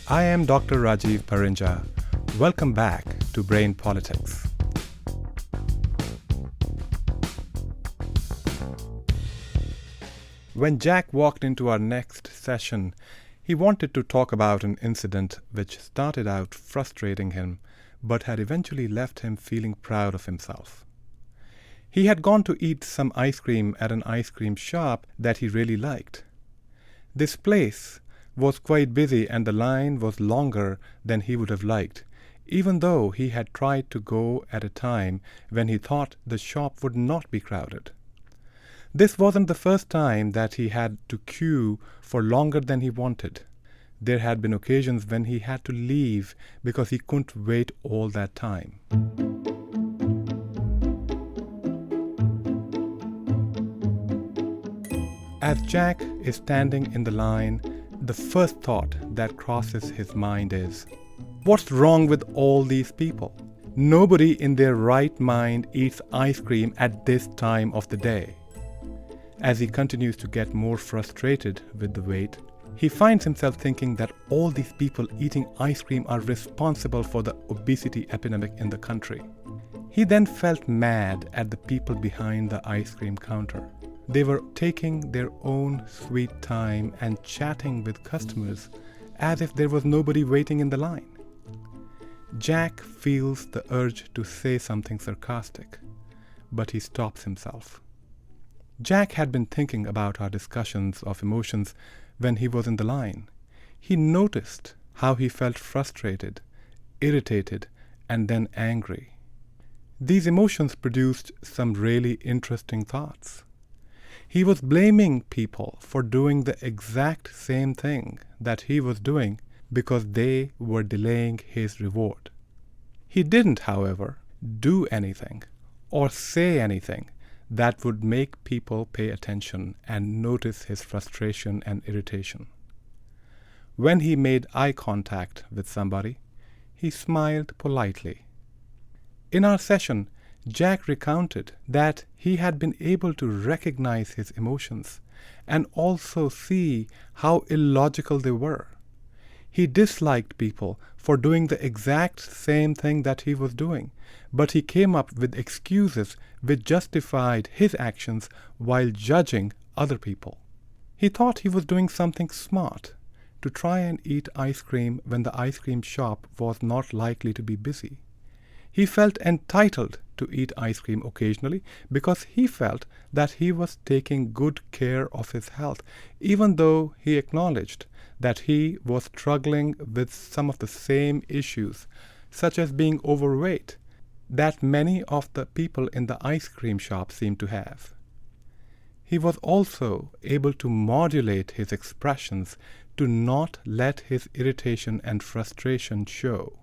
I am Dr. Rajiv Parinja. Welcome back to Brain Politics. When Jack walked into our next session, he wanted to talk about an incident which started out frustrating him, but had eventually left him feeling proud of himself. He had gone to eat some ice cream at an ice cream shop that he really liked. This place was quite busy and the line was longer than he would have liked, even though he had tried to go at a time when he thought the shop would not be crowded. This wasn't the first time that he had to queue for longer than he wanted. There had been occasions when he had to leave because he couldn't wait all that time. As Jack is standing in the line, the first thought that crosses his mind is, what's wrong with all these people? Nobody in their right mind eats ice cream at this time of the day. As he continues to get more frustrated with the wait, he finds himself thinking that all these people eating ice cream are responsible for the obesity epidemic in the country. He then felt mad at the people behind the ice cream counter. They were taking their own sweet time and chatting with customers as if there was nobody waiting in the line. Jack feels the urge to say something sarcastic, but he stops himself. Jack had been thinking about our discussions of emotions when he was in the line. He noticed how he felt frustrated, irritated, and then angry. These emotions produced some really interesting thoughts. He was blaming people for doing the exact same thing that he was doing because they were delaying his reward. He didn't, however, do anything or say anything that would make people pay attention and notice his frustration and irritation. When he made eye contact with somebody, he smiled politely. In our session, Jack recounted that he had been able to recognize his emotions and also see how illogical they were. He disliked people for doing the exact same thing that he was doing, but he came up with excuses which justified his actions while judging other people. He thought he was doing something smart to try and eat ice cream when the ice cream shop was not likely to be busy. He felt entitled to eat ice cream occasionally because he felt that he was taking good care of his health, even though he acknowledged that he was struggling with some of the same issues, such as being overweight, that many of the people in the ice cream shop seemed to have. He was also able to modulate his expressions to not let his irritation and frustration show.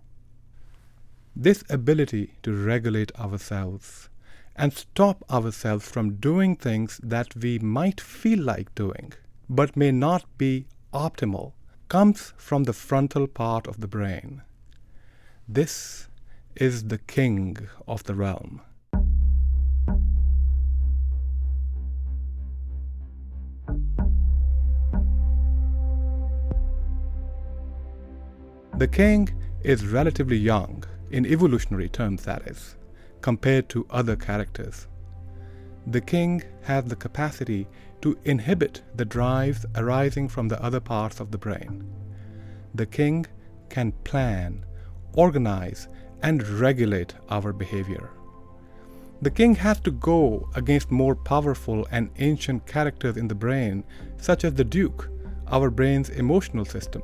This ability to regulate ourselves and stop ourselves from doing things that we might feel like doing but may not be optimal comes from the frontal part of the brain. This is the king of the realm. The king is relatively young, in evolutionary terms that is, compared to other characters. The king has the capacity to inhibit the drives arising from the other parts of the brain. The king can plan, organize, and regulate our behavior. The king has to go against more powerful and ancient characters in the brain, such as the duke, our brain's emotional system.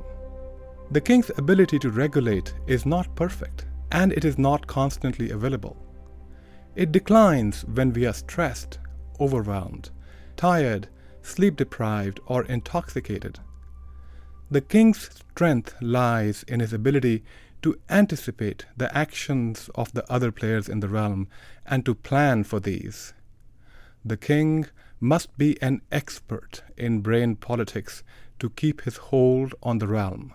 The king's ability to regulate is not perfect, and it is not constantly available. It declines when we are stressed, overwhelmed, tired, sleep-deprived, or intoxicated. The king's strength lies in his ability to anticipate the actions of the other players in the realm and to plan for these. The king must be an expert in brain politics to keep his hold on the realm.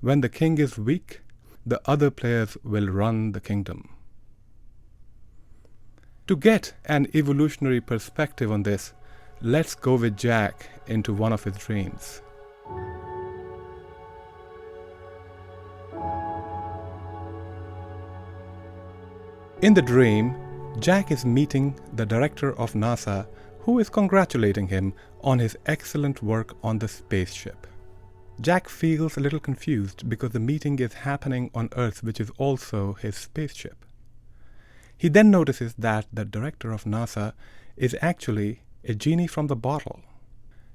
When the king is weak, the other players will run the kingdom. To get an evolutionary perspective on this, let's go with Jack into one of his dreams. In the dream, Jack is meeting the director of NASA, who is congratulating him on his excellent work on the spaceship. Jack feels a little confused because the meeting is happening on Earth, which is also his spaceship. He then notices that the director of NASA is actually a genie from the bottle.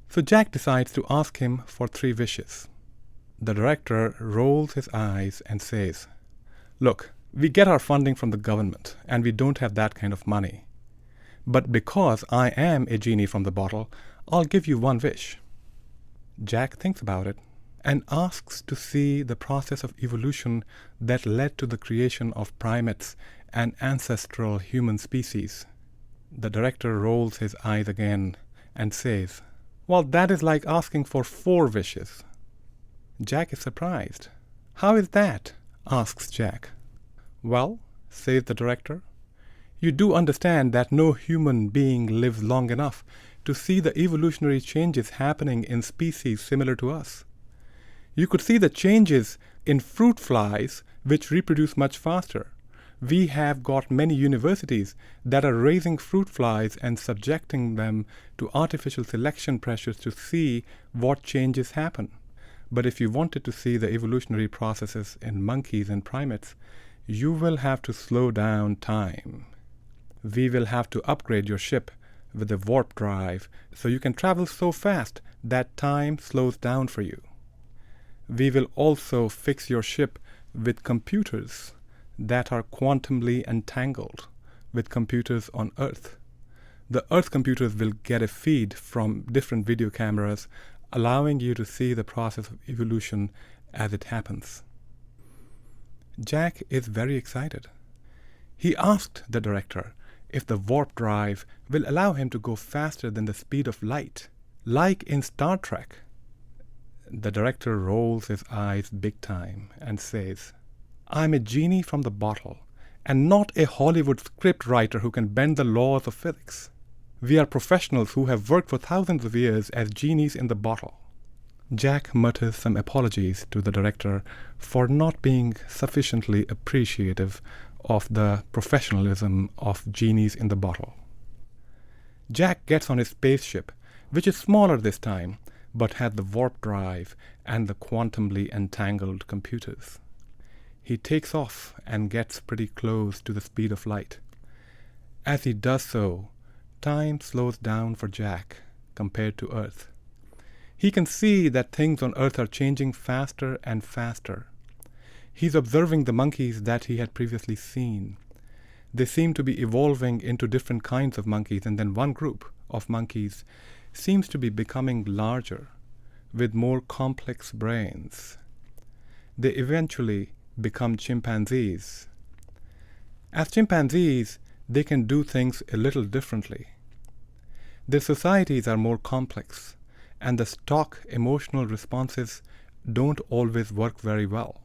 So Jack decides to ask him for 3 wishes. The director rolls his eyes and says, "Look, we get our funding from the government, and we don't have that kind of money. But because I am a genie from the bottle, I'll give you 1 wish." Jack thinks about it and asks to see the process of evolution that led to the creation of primates and ancestral human species. The director rolls his eyes again and says, "Well, that is like asking for 4 wishes." Jack is surprised. "How is that?" asks Jack. "Well," says the director, "you do understand that no human being lives long enough to see the evolutionary changes happening in species similar to us. You could see the changes in fruit flies, which reproduce much faster. We have got many universities that are raising fruit flies and subjecting them to artificial selection pressures to see what changes happen. But if you wanted to see the evolutionary processes in monkeys and primates, you will have to slow down time. We will have to upgrade your ship with a warp drive so you can travel so fast that time slows down for you. We will also fix your ship with computers that are quantumly entangled with computers on Earth. The Earth computers will get a feed from different video cameras, allowing you to see the process of evolution as it happens." Jack is very excited. He asked the director if the warp drive will allow him to go faster than the speed of light, like in Star Trek. The director rolls his eyes big time and says, "I'm a genie from the bottle, and not a Hollywood script writer who can bend the laws of physics. We are professionals who have worked for thousands of years as genies in the bottle." Jack mutters some apologies to the director for not being sufficiently appreciative of the professionalism of genies in the bottle. Jack gets on his spaceship, which is smaller this time, but had the warp drive and the quantumly entangled computers. He takes off and gets pretty close to the speed of light. As he does so, time slows down for Jack compared to Earth. He can see that things on Earth are changing faster and faster. He's observing the monkeys that he had previously seen. They seem to be evolving into different kinds of monkeys, and then one group of monkeys seems to be becoming larger, with more complex brains. They eventually become chimpanzees. As chimpanzees, they can do things a little differently. Their societies are more complex, and the stock emotional responses don't always work very well.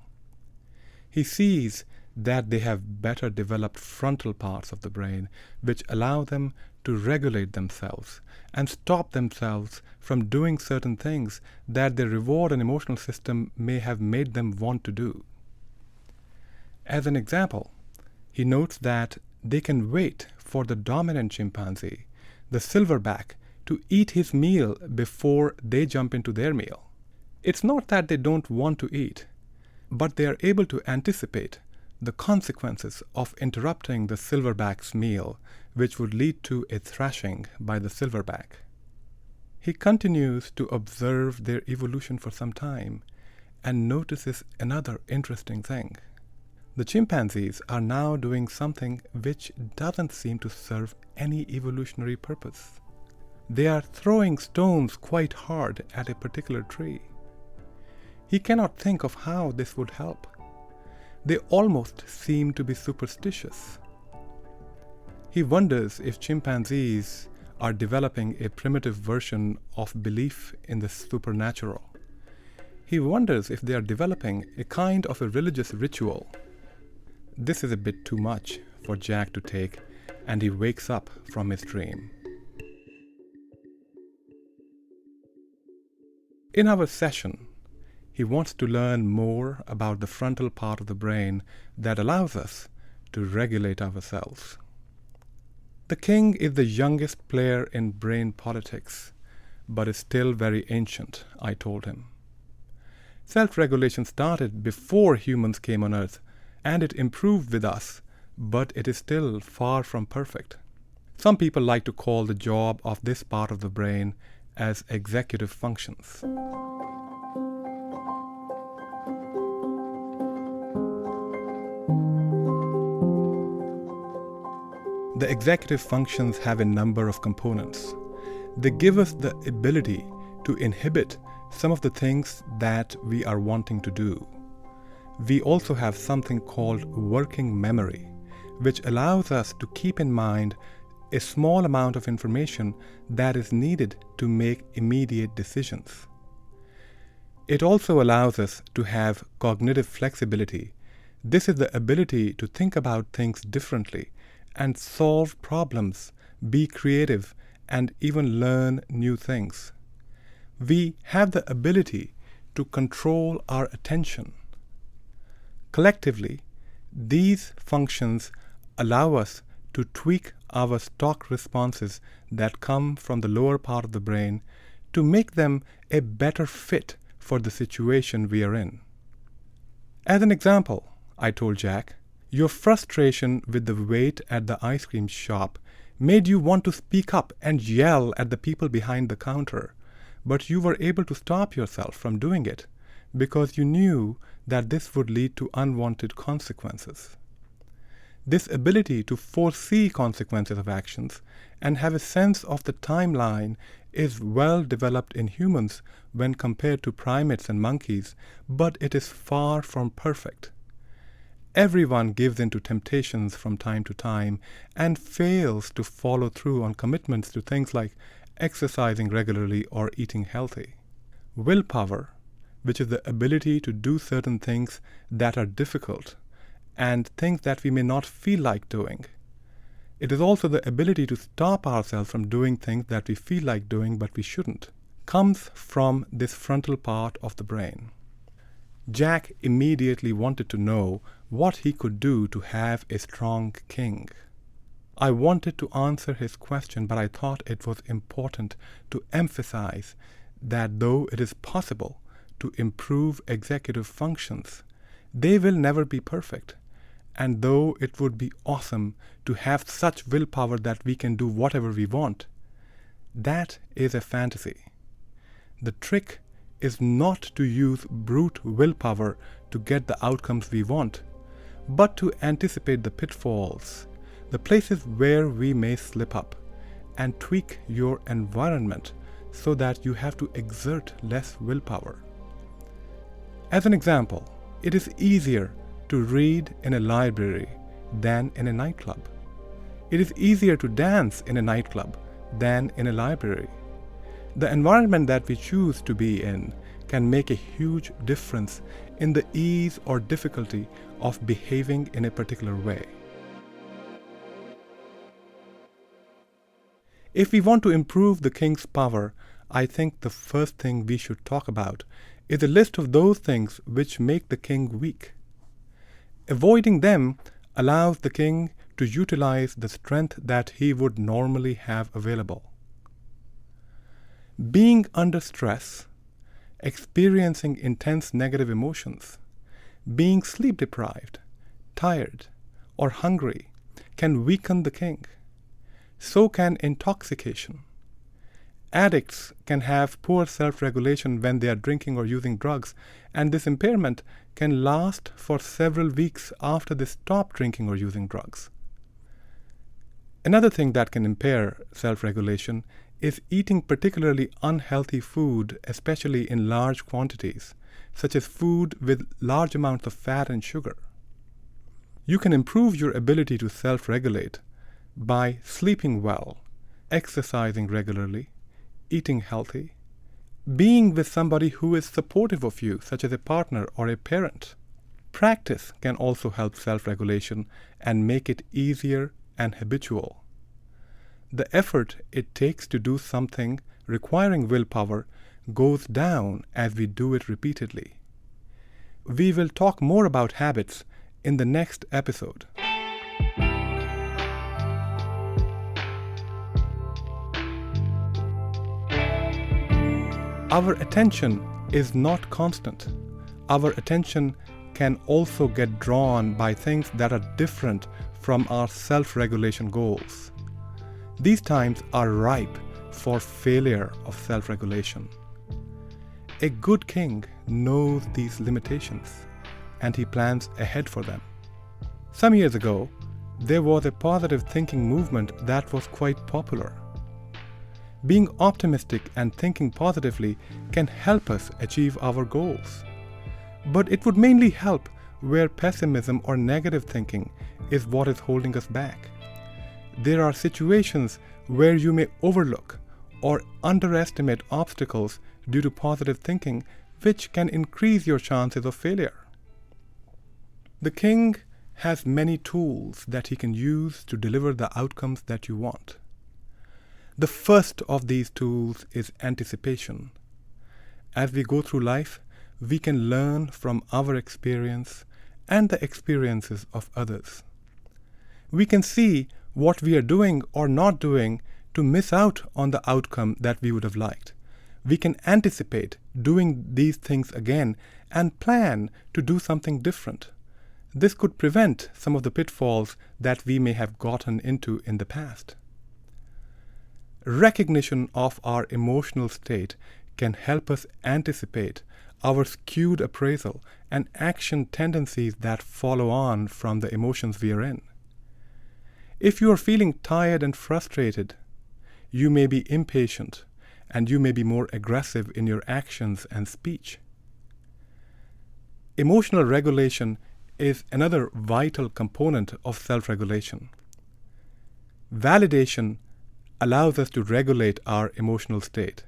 He sees that they have better developed frontal parts of the brain, which allow them to regulate themselves and stop themselves from doing certain things that their reward and emotional system may have made them want to do. As an example, he notes that they can wait for the dominant chimpanzee, the silverback, to eat his meal before they jump into their meal. It's not that they don't want to eat, but they are able to anticipate the consequences of interrupting the silverback's meal, which would lead to a thrashing by the silverback. He continues to observe their evolution for some time and notices another interesting thing. The chimpanzees are now doing something which doesn't seem to serve any evolutionary purpose. They are throwing stones quite hard at a particular tree. He cannot think of how this would help. They almost seem to be superstitious. He wonders if chimpanzees are developing a primitive version of belief in the supernatural. He wonders if they are developing a kind of a religious ritual. This is a bit too much for Jack to take, and he wakes up from his dream. In our session, he wants to learn more about the frontal part of the brain that allows us to regulate ourselves. The king is the youngest player in brain politics, but is still very ancient, I told him. Self-regulation started before humans came on Earth, and it improved with us, but it is still far from perfect. Some people like to call the job of this part of the brain as executive functions. The executive functions have a number of components. They give us the ability to inhibit some of the things that we are wanting to do. We also have something called working memory, which allows us to keep in mind a small amount of information that is needed to make immediate decisions. It also allows us to have cognitive flexibility. This is the ability to think about things differently and solve problems, be creative, and even learn new things. We have the ability to control our attention. Collectively, these functions allow us to tweak our stock responses that come from the lower part of the brain to make them a better fit for the situation we are in. As an example, I told Jack, your frustration with the wait at the ice cream shop made you want to speak up and yell at the people behind the counter, but you were able to stop yourself from doing it because you knew that this would lead to unwanted consequences. This ability to foresee consequences of actions and have a sense of the timeline is well developed in humans when compared to primates and monkeys, but it is far from perfect. Everyone gives in to temptations from time to time and fails to follow through on commitments to things like exercising regularly or eating healthy. Willpower, which is the ability to do certain things that are difficult and things that we may not feel like doing. It is also the ability to stop ourselves from doing things that we feel like doing but we shouldn't, comes from this frontal part of the brain. Jack immediately wanted to know what he could do to have a strong king. I wanted to answer his question, but I thought it was important to emphasize that though it is possible to improve executive functions, they will never be perfect. And though it would be awesome to have such willpower that we can do whatever we want, that is a fantasy. The trick is not to use brute willpower to get the outcomes we want, but to anticipate the pitfalls, the places where we may slip up, and tweak your environment so that you have to exert less willpower. As an example, it is easier to read in a library than in a nightclub. It is easier to dance in a nightclub than in a library. The environment that we choose to be in can make a huge difference in the ease or difficulty of behaving in a particular way. If we want to improve the king's power, I think the first thing we should talk about is a list of those things which make the king weak. Avoiding them allows the king to utilize the strength that he would normally have available. Being under stress, experiencing intense negative emotions, being sleep deprived, tired, or hungry can weaken the king. So can intoxication. Addicts can have poor self-regulation when they are drinking or using drugs, and this impairment can last for several weeks after they stop drinking or using drugs. Another thing that can impair self-regulation is eating particularly unhealthy food, especially in large quantities, such as food with large amounts of fat and sugar. You can improve your ability to self-regulate by sleeping well, exercising regularly, eating healthy, being with somebody who is supportive of you, such as a partner or a parent. Practice can also help self-regulation and make it easier and habitual. The effort it takes to do something requiring willpower goes down as we do it repeatedly. We will talk more about habits in the next episode. Our attention is not constant. Our attention can also get drawn by things that are different from our self-regulation goals. These times are ripe for failure of self-regulation. A good king knows these limitations, and he plans ahead for them. Some years ago, there was a positive thinking movement that was quite popular. Being optimistic and thinking positively can help us achieve our goals. But it would mainly help where pessimism or negative thinking is what is holding us back. There are situations where you may overlook or underestimate obstacles due to positive thinking, which can increase your chances of failure. The king has many tools that he can use to deliver the outcomes that you want. The first of these tools is anticipation. As we go through life, we can learn from our experience and the experiences of others. We can see what we are doing or not doing to miss out on the outcome that we would have liked. We can anticipate doing these things again and plan to do something different. This could prevent some of the pitfalls that we may have gotten into in the past. Recognition of our emotional state can help us anticipate our skewed appraisal and action tendencies that follow on from the emotions we are in. If you are feeling tired and frustrated, you may be impatient and you may be more aggressive in your actions and speech. Emotional regulation is another vital component of self-regulation. Validation allows us to regulate our emotional state.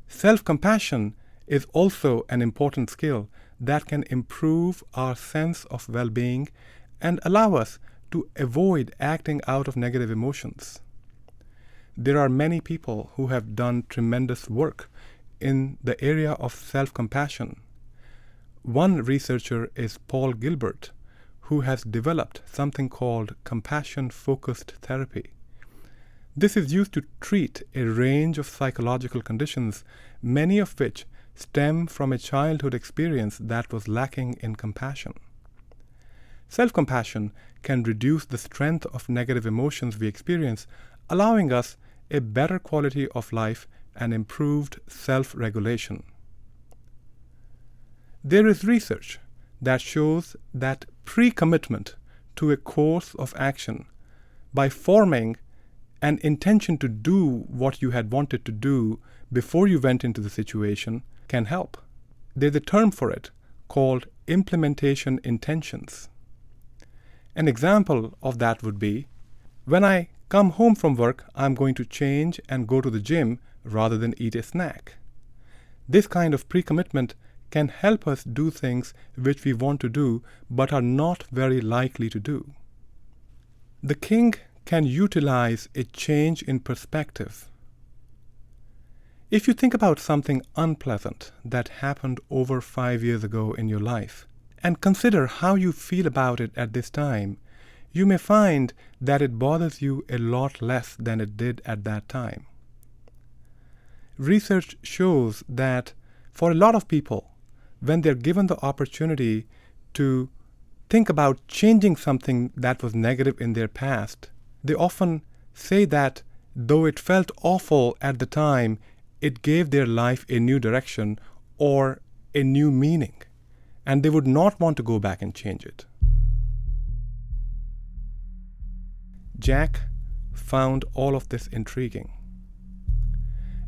Self-compassion is also an important skill that can improve our sense of well-being and allow us to avoid acting out of negative emotions. There are many people who have done tremendous work in the area of self-compassion. One researcher is Paul Gilbert, who has developed something called compassion-focused therapy. This is used to treat a range of psychological conditions, many of which stem from a childhood experience that was lacking in compassion. Self-compassion can reduce the strength of negative emotions we experience, allowing us a better quality of life and improved self-regulation. There is research that shows that pre-commitment to a course of action by forming an intention to do what you had wanted to do before you went into the situation can help. There's a term for it called implementation intentions. An example of that would be, when I come home from work, I'm going to change and go to the gym rather than eat a snack. This kind of pre-commitment can help us do things which we want to do but are not very likely to do. The king can utilize a change in perspective. If you think about something unpleasant that happened over 5 years ago in your life, and consider how you feel about it at this time, you may find that it bothers you a lot less than it did at that time. Research shows that for a lot of people, when they're given the opportunity to think about changing something that was negative in their past, they often say that though it felt awful at the time, it gave their life a new direction or a new meaning, and they would not want to go back and change it. Jack found all of this intriguing.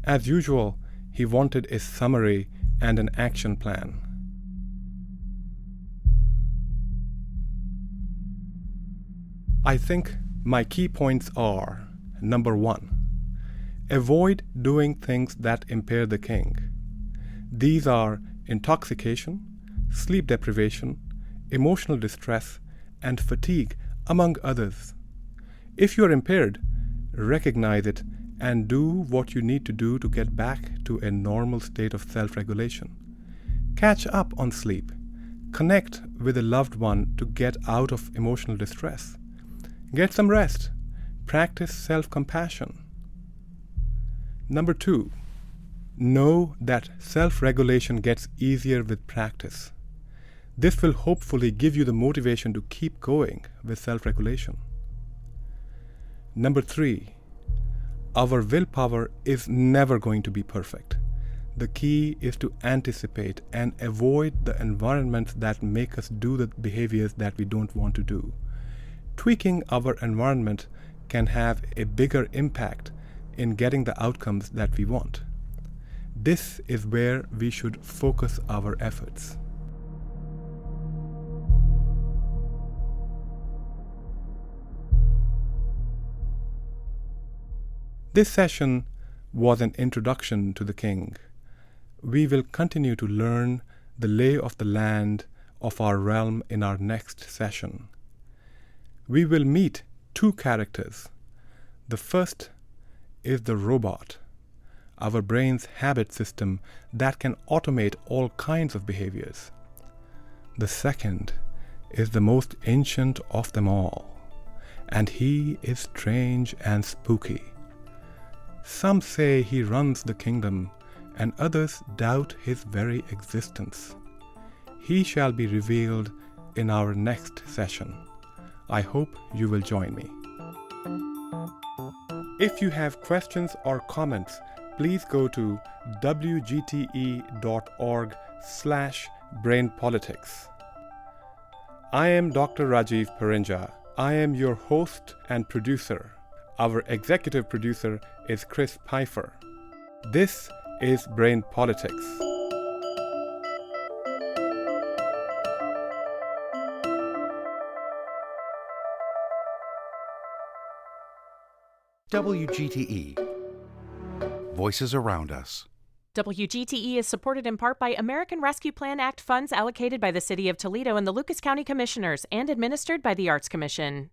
As usual, he wanted a summary and an action plan. I think my key points are: number 1, avoid doing things that impair the king. These are intoxication, sleep deprivation, emotional distress, and fatigue, among others. If you are impaired, recognize it and do what you need to do to get back to a normal state of self-regulation. Catch up on sleep. Connect with a loved one to get out of emotional distress. Get some rest. Practice self-compassion. Number 2, Know that self-regulation gets easier with practice. This will hopefully give you the motivation to keep going with self-regulation. Number 3, our willpower is never going to be perfect. The key is to anticipate and avoid the environments that make us do the behaviors that we don't want to do. Tweaking our environment can have a bigger impact in getting the outcomes that we want. This is where we should focus our efforts. This session was an introduction to the king. We will continue to learn the lay of the land of our realm in our next session. We will meet 2 characters. The first is the robot, our brain's habit system that can automate all kinds of behaviors. The second is the most ancient of them all, and he is strange and spooky. Some say he runs the kingdom, and others doubt his very existence. He shall be revealed in our next session. I hope you will join me. If you have questions or comments, please go to wgte.org/brainpolitics. I am Dr. Rajiv Parinja. I am your host and producer. Our executive producer is Chris Pfeiffer. This is Brain Politics. WGTE. Voices around us. WGTE is supported in part by American Rescue Plan Act funds allocated by the City of Toledo and the Lucas County Commissioners and administered by the Arts Commission.